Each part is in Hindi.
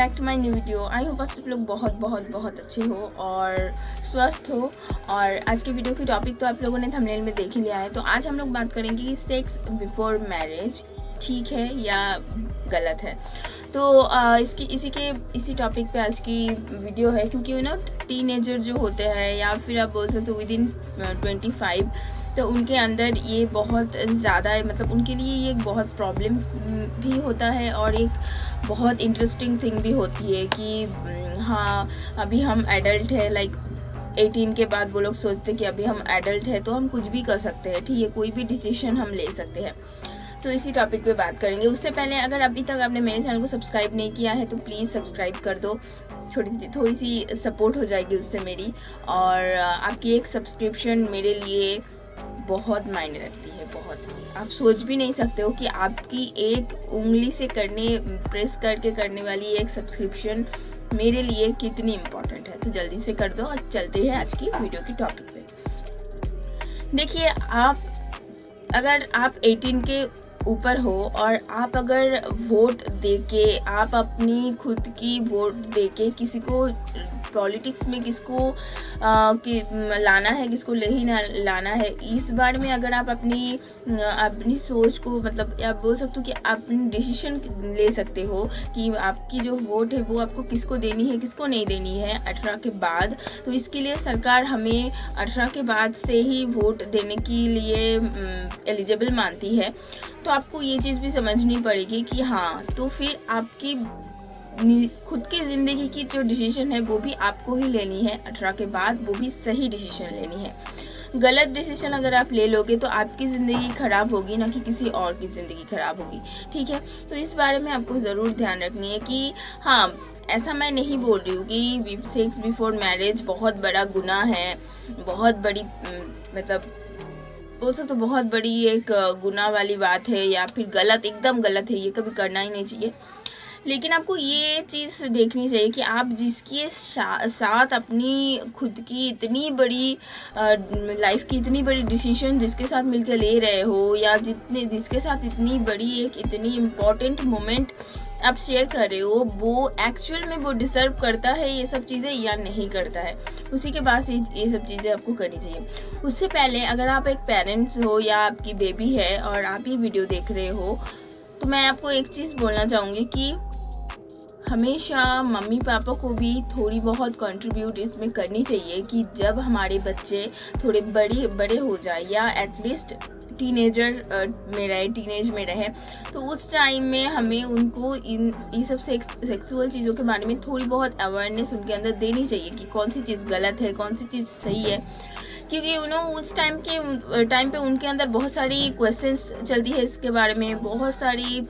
Back to my new video. I hope आप सब लोग बहुत अच्छे हो और स्वस्थ हो। और आज के वीडियो की टॉपिक तो आप लोगों ने थंबनेल में देख ही लिया है। तो आज हम लोग बात करेंगे कि सेक्स बिफोर मैरिज ठीक है या गलत है। तो इसी टॉपिक पे आज की वीडियो है, क्योंकि टीनेजर जो होते हैं या फिर आप बोल सकते हो विदिन 25, तो उनके अंदर ये बहुत ज़्यादा मतलब उनके लिए ये एक बहुत प्रॉब्लम भी होता है और एक बहुत इंटरेस्टिंग थिंग भी होती है कि हाँ अभी हम एडल्ट है, लाइक 18 के बाद वो लोग सोचते कि अभी हम एडल्ट है तो हम कुछ भी कर सकते हैं, ठीक है, कोई भी डिसीजन हम ले सकते हैं। तो इसी टॉपिक पे बात करेंगे। उससे पहले अगर अभी तक आपने मेरे चैनल को सब्सक्राइब नहीं किया है तो प्लीज़ सब्सक्राइब कर दो, थोड़ी सी सपोर्ट हो जाएगी उससे मेरी। और आपकी एक सब्सक्रिप्शन मेरे लिए बहुत मायने रखती है, बहुत। आप सोच भी नहीं सकते हो कि आपकी एक उंगली से प्रेस करके करने वाली एक सब्सक्रिप्शन मेरे लिए कितनी इम्पोर्टेंट है। तो जल्दी से कर दो और चलते हैं आज की वीडियो की टॉपिक पे। देखिए, अगर आप 18 के ऊपर हो और आप अगर वोट देके, आप अपनी खुद की वोट देके किसी को पॉलिटिक्स में किसको लाना है, किसको नहीं लाना है, इस बारे में अगर आप अपनी सोच को मतलब आप बोल सकते हो कि अपनी डिसीजन ले सकते हो कि आपकी जो वोट है वो आपको किसको देनी है, किसको नहीं देनी है 18 के बाद। तो इसके लिए सरकार हमें 18 के बाद से ही वोट देने के लिए एलिजिबल मानती है। तो आपको ये चीज़ भी समझनी पड़ेगी कि हाँ, तो फिर आपकी खुद की ज़िंदगी की जो डिसीजन है वो भी आपको ही लेनी है 18 के बाद, वो भी सही डिसीजन लेनी है। गलत डिसीजन अगर आप ले लोगे तो आपकी ज़िंदगी ख़राब होगी, ना कि किसी और की ज़िंदगी ख़राब होगी, ठीक है। तो इस बारे में आपको ज़रूर ध्यान रखनी है कि हाँ, ऐसा मैं नहीं बोल रही हूँ कि सेक्स बिफोर मैरिज बहुत बड़ा गुनाह है, बहुत बड़ी मतलब बोल सकते तो बहुत बड़ी एक गुनाह वाली बात है या फिर गलत, एकदम गलत है, ये कभी करना ही नहीं चाहिए। लेकिन आपको ये चीज़ देखनी चाहिए कि आप जिसके साथ अपनी खुद की इतनी बड़ी लाइफ की इतनी बड़ी डिसीजन जिसके साथ मिलकर ले रहे हो, या जिसके साथ इतनी बड़ी इतनी इम्पोर्टेंट मोमेंट आप शेयर कर रहे हो, वो एक्चुअल में वो डिजर्व करता है ये सब चीज़ें या नहीं करता है, उसी के बाद ये सब चीज़ें आपको करनी चाहिए। उससे पहले अगर आप एक पेरेंट्स हो या आपकी बेबी है और आप ये वीडियो देख रहे हो, तो मैं आपको एक चीज़ बोलना चाहूँगी कि हमेशा मम्मी पापा को भी थोड़ी बहुत कंट्रीब्यूट इसमें करनी चाहिए कि जब हमारे बच्चे थोड़े बड़े हो जाए या एटलीस्ट टीनेज में रहे, तो उस टाइम में हमें उनको इन सब सेक्सुअल चीज़ों के बारे में थोड़ी बहुत अवेयरनेस उनके अंदर देनी चाहिए कि कौन सी चीज़ गलत है, कौन सी चीज़ सही है। क्योंकि उस टाइम पे उनके अंदर बहुत सारी क्वेश्चंस चलती है इसके बारे में, बहुत सारी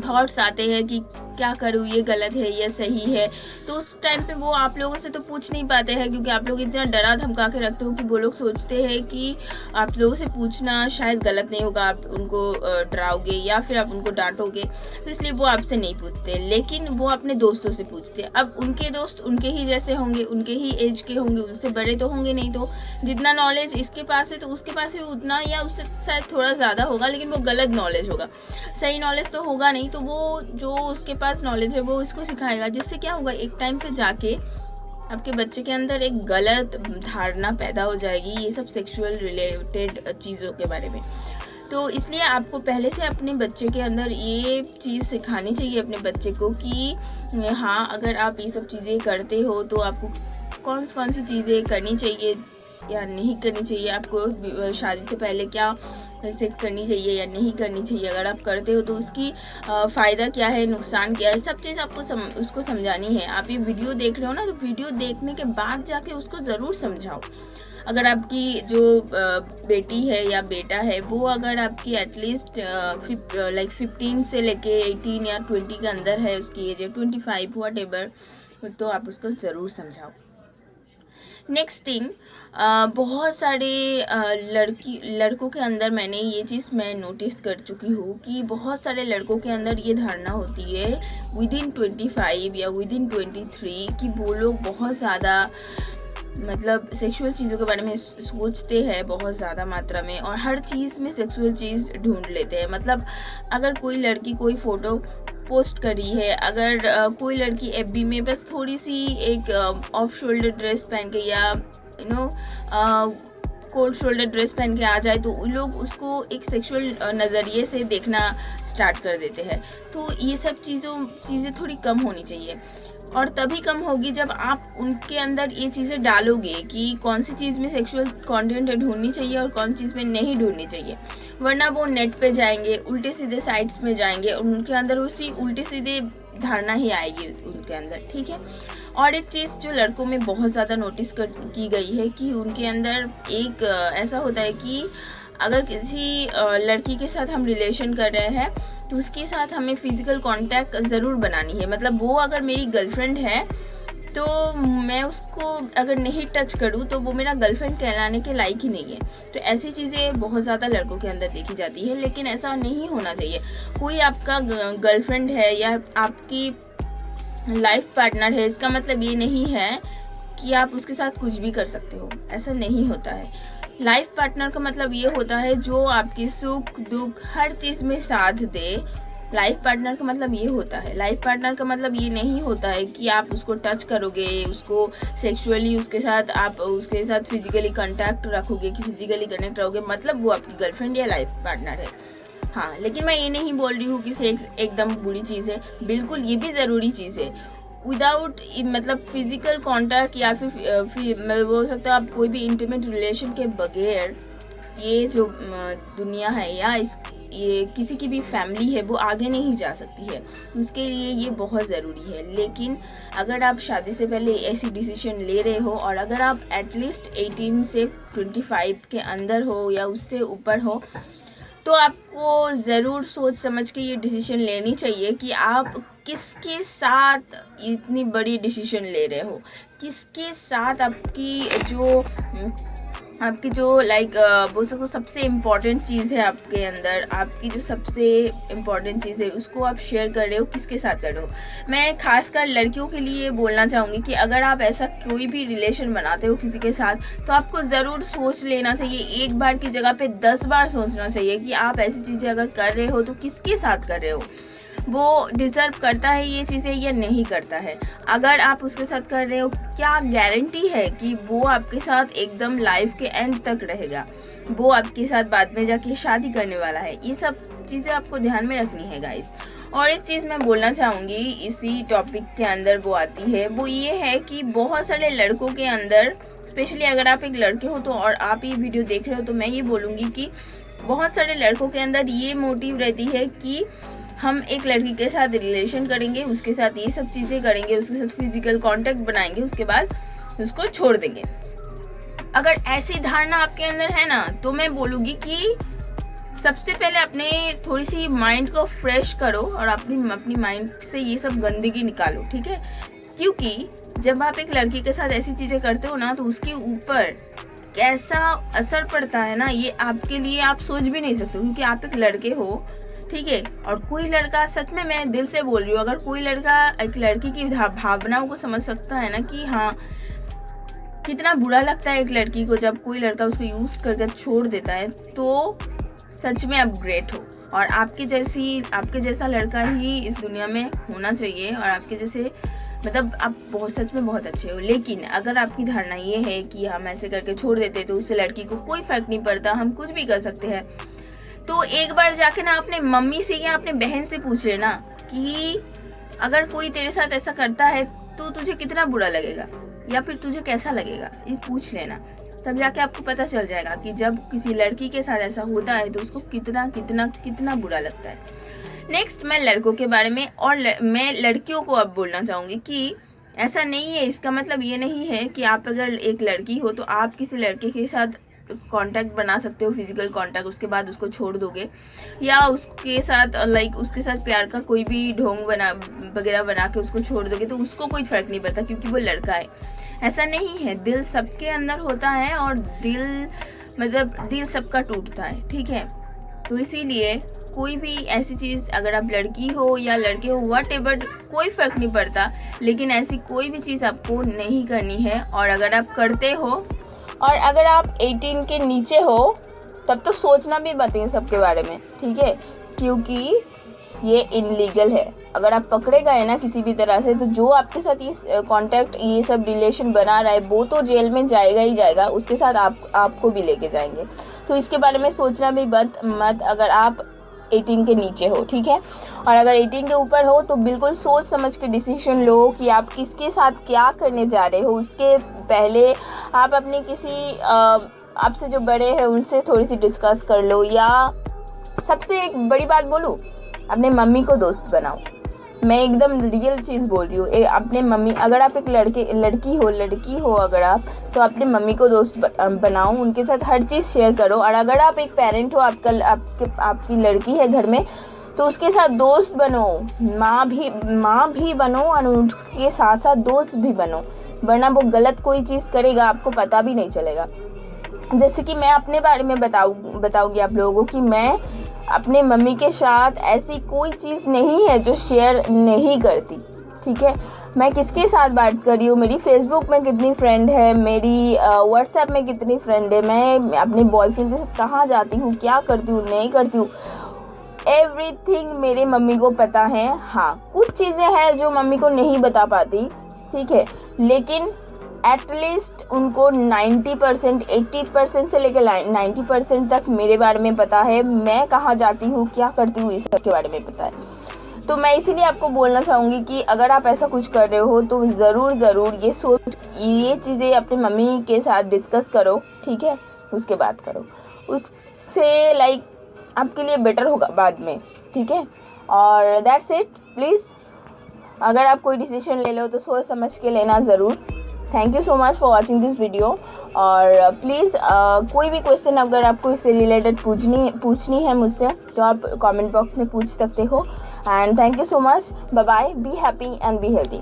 थॉट्स आते हैं कि क्या करूँ, ये गलत है, ये सही है। तो उस टाइम पे वो आप लोगों से तो पूछ नहीं पाते हैं, क्योंकि आप लोग इतना डरा धमका के रखते हो कि वो लोग सोचते हैं कि आप लोगों से पूछना शायद गलत नहीं होगा, आप उनको डराओगे या फिर आप उनको डांटोगे, तो इसलिए वो आपसे नहीं पूछते। लेकिन वो अपने दोस्तों से पूछते। अब उनके दोस्त उनके ही जैसे होंगे, उनके ही एज के होंगे, उससे बड़े तो होंगे नहीं। तो जितना नॉलेज इसके पास है तो उसके पास भी उतना या उससे शायद थोड़ा ज़्यादा होगा, लेकिन वो गलत नॉलेज होगा, सही नॉलेज तो होगा नहीं। तो वो जो उसके पास नॉलेज है वो इसको सिखाएगा, जिससे क्या होगा, एक टाइम पे जाके आपके बच्चे के अंदर एक गलत धारणा पैदा हो जाएगी ये सब सेक्सुअल रिलेटेड चीज़ों के बारे में। तो इसलिए आपको पहले से अपने बच्चे के अंदर ये चीज़ सिखानी चाहिए अपने बच्चे को कि हाँ, अगर आप ये सब चीज़ें करते हो तो आपको कौन सी चीज़ें करनी चाहिए या नहीं करनी चाहिए, आपको शादी से पहले क्या सेक्स करनी चाहिए या नहीं करनी चाहिए, अगर आप करते हो तो उसकी फ़ायदा क्या है, नुकसान क्या है, सब चीज़ आपको उसको समझानी है। आप ये वीडियो देख रहे हो ना, तो वीडियो देखने के बाद जाके उसको ज़रूर समझाओ। अगर आपकी जो बेटी है या बेटा है वो अगर आपकी एटलीस्ट 15 से लेके 18 या 20 के अंदर है, उसकी एज है 25 व्हाटएवर, तो आप उसको ज़रूर समझाओ। नेक्स्ट थिंग, बहुत सारे लड़कों के अंदर मैंने ये चीज़ मैं नोटिस कर चुकी हूँ कि बहुत सारे लड़कों के अंदर ये धारणा होती है विदिन 25 या विदिन 23 कि वो लोग बहुत ज़्यादा मतलब सेक्सुअल चीज़ों के बारे में सोचते हैं बहुत ज़्यादा मात्रा में, और हर चीज़ में सेक्सुअल चीज़ ढूंढ लेते हैं। मतलब अगर कोई लड़की कोई फ़ोटो पोस्ट करी है, अगर कोई लड़की एफबी में बस थोड़ी सी एक ऑफ शोल्डर ड्रेस पहन के या कोट शोल्डर ड्रेस पहन के आ जाए तो लोग उसको एक सेक्सुअल नज़रिए से देखना स्टार्ट कर देते हैं। तो ये सब चीज़ें थोड़ी कम होनी चाहिए, और तभी कम होगी जब आप उनके अंदर ये चीज़ें डालोगे कि कौन सी चीज़ में सेक्सुअल कंटेंट ढूंढनी चाहिए और कौन चीज़ में नहीं ढूंढनी चाहिए। वरना वो नेट पे जाएंगे, उल्टे सीधे साइट्स में जाएंगे और उनके अंदर उसी उल्टे सीधे धारणा ही आएगी उनके अंदर, ठीक है। और एक चीज़ जो लड़कों में बहुत ज़्यादा नोटिस की गई है कि उनके अंदर एक ऐसा होता है कि अगर किसी लड़की के साथ हम रिलेशन कर रहे हैं तो उसके साथ हमें फिजिकल कांटेक्ट ज़रूर बनानी है। मतलब वो अगर मेरी गर्लफ्रेंड है तो मैं उसको अगर नहीं टच करूँ तो वो मेरा गर्लफ्रेंड कहलाने के लायक ही नहीं है। तो ऐसी चीज़ें बहुत ज़्यादा लड़कों के अंदर देखी जाती है, लेकिन ऐसा नहीं होना चाहिए। कोई आपका गर्लफ्रेंड है या आपकी लाइफ पार्टनर है, इसका मतलब ये नहीं है कि आप उसके साथ कुछ भी कर सकते हो, ऐसा नहीं होता है। लाइफ पार्टनर का मतलब ये होता है जो आपकी सुख दुख हर चीज़ में साथ दे। लाइफ पार्टनर का मतलब ये होता है। लाइफ पार्टनर का मतलब ये नहीं होता है कि आप उसको टच करोगे, उसको सेक्सुअली उसके साथ फिजिकली कांटेक्ट रखोगे, कि फिजिकली कनेक्ट रहोगे, मतलब वो आपकी गर्लफ्रेंड या लाइफ पार्टनर है। हाँ, लेकिन मैं ये नहीं बोल रही हूँ कि सेक्स एकदम बुरी चीज़ है, बिल्कुल ये भी ज़रूरी चीज़ है। विदाउट मतलब फिजिकल कांटेक्ट या फिर मतलब बोल सकते हो आप कोई भी इंटीमेट रिलेशन के बगैर ये जो दुनिया है या ये किसी की भी फैमिली है वो आगे नहीं जा सकती है। उसके लिए ये बहुत ज़रूरी है। लेकिन अगर आप शादी से पहले ऐसी डिसीजन ले रहे हो और अगर आप एटलीस्ट 18 से 25 के अंदर हो या उससे ऊपर हो तो आपको ज़रूर सोच समझ के ये डिसीजन लेनी चाहिए कि आप किसके साथ इतनी बड़ी डिसीजन ले रहे हो, किसके साथ आपकी जो लाइक बोल सको सबसे इम्पॉर्टेंट चीज़ है आपके अंदर, आपकी जो सबसे इम्पॉर्टेंट चीज़ है उसको आप शेयर कर रहे हो, किसके साथ कर रहे हो। मैं खासकर लड़कियों के लिए बोलना चाहूँगी कि अगर आप ऐसा कोई भी रिलेशन बनाते हो किसी के साथ तो आपको ज़रूर सोच लेना चाहिए, एक बार की जगह पे 10 बार सोचना चाहिए कि आप ऐसी चीज़ें अगर कर रहे हो तो किसके साथ कर रहे हो, वो डिज़र्व करता है ये चीज़ें या नहीं करता है। अगर आप उसके साथ कर रहे हो, क्या गारंटी है कि वो आपके साथ एकदम लाइफ के एंड तक रहेगा, वो आपके साथ बाद में जाके शादी करने वाला है। ये सब चीज़ें आपको ध्यान में रखनी है गाइस। और एक चीज़ मैं बोलना चाहूँगी इसी टॉपिक के अंदर वो आती है, वो ये है कि बहुत सारे लड़कों के अंदर, स्पेशली अगर आप एक लड़के हो तो और आप ये वीडियो देख रहे हो तो मैं ये बोलूँगी कि बहुत सारे लड़कों के अंदर ये मोटिव रहती है कि हम एक लड़की के साथ रिलेशन करेंगे, उसके साथ ये सब चीज़ें करेंगे, उसके साथ फिजिकल कांटेक्ट बनाएंगे, उसके बाद उसको छोड़ देंगे। अगर ऐसी धारणा आपके अंदर है ना तो मैं बोलूँगी कि सबसे पहले अपने थोड़ी सी माइंड को फ्रेश करो और अपनी माइंड से ये सब गंदगी निकालो, ठीक है। क्योंकि जब आप एक लड़की के साथ ऐसी चीज़ें करते हो ना तो उसके ऊपर कैसा असर पड़ता है ना ये आपके लिए आप सोच भी नहीं सकते, क्योंकि आप एक लड़के हो, ठीक है। और कोई लड़का, सच में मैं दिल से बोल रही हूँ, अगर कोई लड़का एक लड़की की भावनाओं को समझ सकता है ना कि हाँ कितना बुरा लगता है एक लड़की को जब कोई लड़का उसको यूज करके छोड़ देता है, तो सच में आप ग्रेट हो। और आपके जैसा लड़का ही इस दुनिया में होना चाहिए, और आपके जैसे मतलब आप सच में बहुत अच्छे हो। लेकिन अगर आपकी धारणा ये है कि हम ऐसे करके छोड़ देते तो उससे लड़की को कोई फर्क नहीं पड़ता, हम कुछ भी कर सकते हैं, तो एक बार जाके ना अपने मम्मी से या अपने बहन से पूछ लेना कि अगर कोई तेरे साथ ऐसा करता है तो तुझे कितना बुरा लगेगा या फिर तुझे कैसा लगेगा, ये पूछ लेना। तब जाके आपको पता चल जाएगा कि जब किसी लड़की के साथ ऐसा होता है तो उसको कितना कितना कितना बुरा लगता है। नेक्स्ट मैं लड़कों के बारे में, और मैं लड़कियों को अब बोलना चाहूँगी कि ऐसा नहीं है, इसका मतलब ये नहीं है कि आप अगर एक लड़की हो तो आप किसी लड़के के साथ कांटेक्ट बना सकते हो, फिजिकल कांटेक्ट, उसके बाद उसको छोड़ दोगे या उसके साथ उसके साथ प्यार का कोई भी ढोंग वगैरह बना के उसको छोड़ दोगे तो उसको कोई फर्क नहीं पड़ता क्योंकि वो लड़का है। ऐसा नहीं है, दिल सबके अंदर होता है और दिल सबका टूटता है, ठीक है। तो इसीलिए कोई भी ऐसी चीज़, अगर आप लड़की हो या लड़के हो, व्हाटएवर, कोई फर्क नहीं पड़ता, लेकिन ऐसी कोई भी चीज़ आपको नहीं करनी है। और अगर आप करते हो और अगर आप 18 के नीचे हो तब तो सोचना भी मत इन सब के बारे में, ठीक है। क्योंकि ये इनलीगल है। अगर आप पकड़े गए ना किसी भी तरह से, तो जो आपके साथ ये कांटेक्ट, ये सब रिलेशन बना रहा है, वो तो जेल में जाएगा ही जाएगा, उसके साथ आपको भी लेके जाएंगे। तो इसके बारे में सोचना भी मत अगर आप 18 के नीचे हो, ठीक है। और अगर 18 के ऊपर हो तो बिल्कुल सोच समझ के डिसीजन लो कि आप किसके साथ क्या करने जा रहे हो। उसके पहले आप अपने किसी आपसे जो बड़े हैं उनसे थोड़ी सी डिस्कस कर लो, या सबसे एक बड़ी बात बोलूँ, अपने मम्मी को दोस्त बनाओ। मैं एकदम रियल चीज़ बोल रही हूँ। अपने मम्मी, अगर आप एक लड़की हो अगर आप, तो अपने मम्मी को दोस्त बनाओ, उनके साथ हर चीज़ शेयर करो। और अगर आप एक पेरेंट हो, आपकी लड़की है घर में, तो उसके साथ दोस्त बनो, माँ भी बनो और उसके साथ साथ दोस्त भी बनो, वरना वो गलत कोई चीज़ करेगा आपको पता भी नहीं चलेगा। जैसे कि मैं अपने बारे में बताऊंगी आप लोगों को कि मैं अपने मम्मी के साथ ऐसी कोई चीज़ नहीं है जो शेयर नहीं करती, ठीक है। मैं किसके साथ बात कर रही हूँ, मेरी फेसबुक में कितनी फ्रेंड है, मेरी व्हाट्सएप में कितनी फ्रेंड है, मैं अपने बॉयफ्रेंड के साथ कहाँ जाती हूँ, क्या करती हूँ, नहीं करती हूँ, एवरीथिंग मेरे मम्मी को पता है। हाँ, कुछ चीज़ें हैं जो मम्मी को नहीं बता पाती, ठीक है, लेकिन एटलीस्ट उनको 90%, 80% से लेकर 90% तक मेरे बारे में पता है। मैं कहाँ जाती हूँ, क्या करती हूँ, इस सब के बारे में पता है। तो मैं इसीलिए आपको बोलना चाहूँगी कि अगर आप ऐसा कुछ कर रहे हो तो ज़रूर ये चीज़ें अपनी मम्मी के साथ डिस्कस करो, ठीक है, उसके बाद करो, उससे लाइक आपके लिए बेटर होगा बाद में, ठीक है। और दैट्स इट। प्लीज़ अगर आप कोई डिसीजन ले लो तो सोच समझ के लेना ज़रूर। Thank you so much for watching this video. और प्लीज़ कोई भी क्वेश्चन अगर आपको इससे रिलेटेड पूछनी है मुझसे, तो आप कमेंट बॉक्स में पूछ सकते हो। And thank you so much. Bye bye, be happy and be healthy.